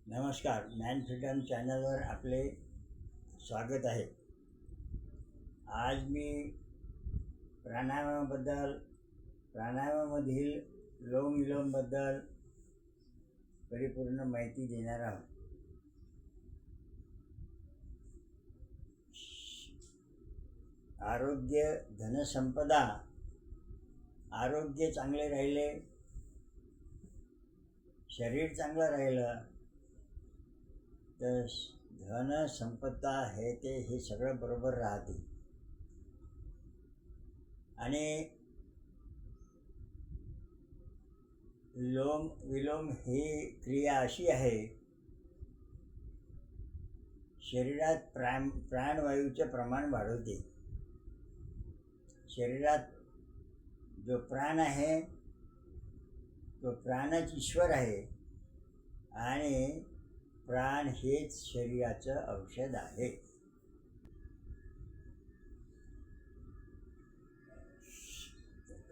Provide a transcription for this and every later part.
नमस्कार, man freedom चॅनलवर आपले स्वागत आहे. आज मी प्राणायामामधील लोम-विलोमबद्दल परिपूर्ण माहिती देणार आहोत. आरोग्य, धनसंपदा. आरोग्य चांगले राहिले, शरीर चांगलं राहिलं तर धनसंपदा हे सगळं बरोबर राहते. आणि लोम विलोम ही क्रिया अशी आहे, शरीरात प्राणवायूचे प्रमाण वाढवते. शरीरात जो प्राण आहे तो प्राणच ईश्वर आहे आणि प्राण हेच शरीराचं औषध आहे.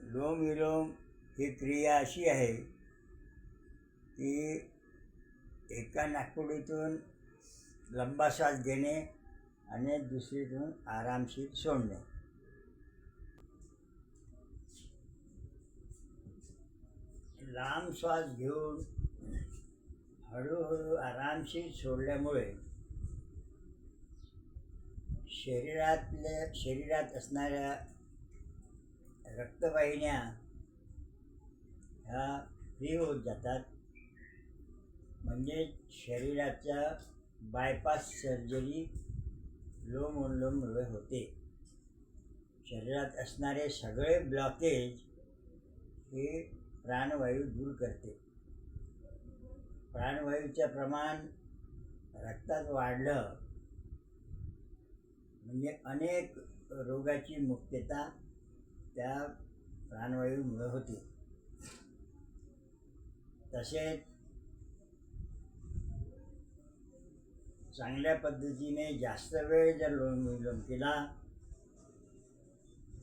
लोम विलोम ही क्रिया अशी आहे की एका नाकपुडीतून लंबा श्वास घेणे आणि दुसरीतून आरामशीर सोडणे. लांब श्वास घेऊन हळूहळू आरामशीर सोडल्यामुळे शरीरात असणाऱ्या रक्तवाहिन्या ह्या फ्री होत जातात. म्हणजे शरीराच्या बायपास सर्जरी लोम-विलोममुळे होते. शरीरात असणारे सगळे ब्लॉकेज हे प्राणवायू दूर करते. प्राणवायूचं प्रमाण रक्तात वाढलं म्हणजे अनेक रोगाची मुक्तता त्या प्राणवायूमुळे होते. तसेच चांगल्या पद्धतीने जास्त वेळ जर लोम-विलोम केला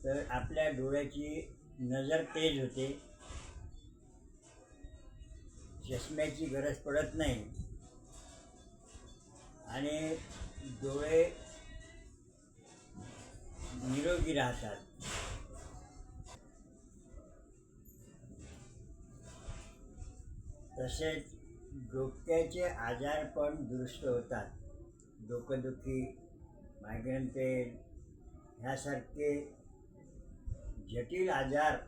तर आपल्या डोळ्याची नजर तेज होते, चष्म्याची गरज पडत नाही आणि डोळे निरोगी राहतात. तसेच डोक्याचे आजार पण दुरुस्त होतात. डोकेदुखी, मायग्रेन पेन ह्यासारखे जटिल आजार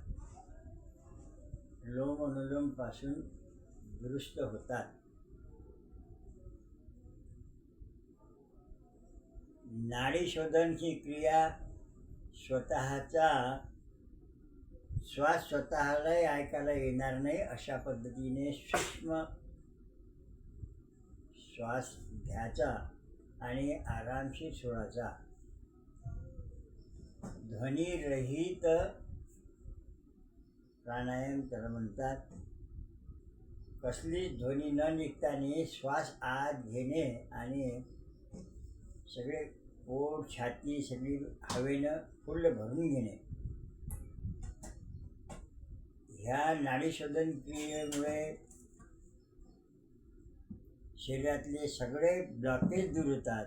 लोम-विलोमपासून दुरुस्त होतात. नाडी शोधन ही क्रिया श्वास स्वतःलाही ऐकायला येणार नाही अशा पद्धतीने सूक्ष्म श्वास घ्यायचा आणि आरामशीर सोडायचा. ध्वनिरहित प्राणायाम त्याला म्हणतात. कसलीच ध्वनी न निघताना श्वास आत घेणे आणि सगळे पोट, छाती सगळी हवेनं फुल्ल भरून घेणे. ह्या नाडीशोधन क्रियेमुळे शरीरातले सगळे ब्लॉकेज दूर होतात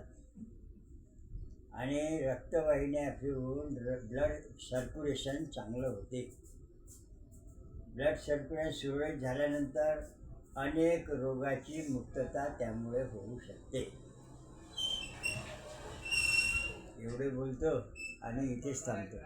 आणि रक्तवाहिन्या फिरून ब्लड सर्क्युलेशन चांगलं होते. ब्लड सर्क्युलेशन सुरळीत झाल्यानंतर अनेक रोगाची मुक्तता त्यामुळे होऊ शकते. एवढे बोलतो आणि इथेच थांबतो.